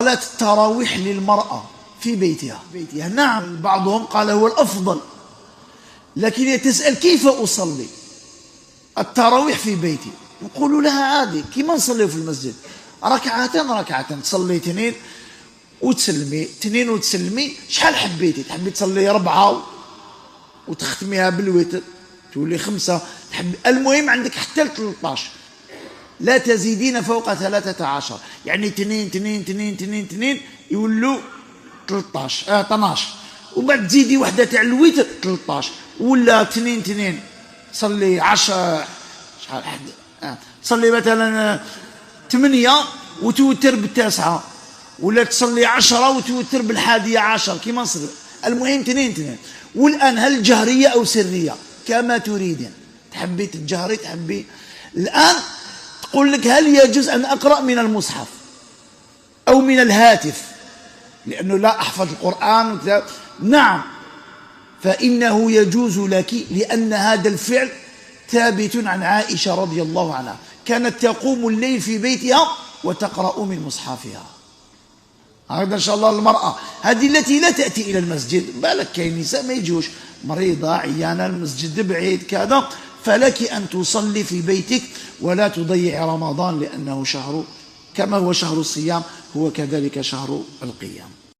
صلاة التراويح للمرأة في بيتها. نعم، بعضهم قال هو الأفضل، لكن تسأل كيف أصلي التراويح في بيتي؟ نقول لها عادي كما نصلي في المسجد، ركعتين تصلي اثنين وتسلمي، شحال حبيتي؟ تحبي تصلي 4 وتختميها بالوتر تولي 5، المهم عندك حتى ل 13، لا تزيدين فوق 13، يعني 2 يولوا 12، وبعد تزيدي وحده تاع الوتر 13، ولا 2 تصلي 10، شحال تصلي مثلا 8 وتوتر ب9، ولا تصلي 10 وتوتر ب11 كيما نصلي، المهم 2. والآن هل جهرية أو سرية؟ كما تريدين، تحبي تجهري تحبي. الآن تقول لك هل يجوز أن أقرأ من المصحف أو من الهاتف لأنه لا أحفظ القرآن؟ نعم، فإنه يجوز لك، لأن هذا الفعل ثابت عن عائشة رضي الله عنها، كانت تقوم الليل في بيتها وتقرأ من مصحفها. هذا إن شاء الله المرأة هذه التي لا تأتي إلى المسجد، بالك كاين نساء ما يجوش، مريضة عيانة، المسجد بعيد كذا، فلك أن تصلي في بيتك ولا تضيع رمضان، لأنه شهر كما هو شهر الصيام هو كذلك شهر القيام.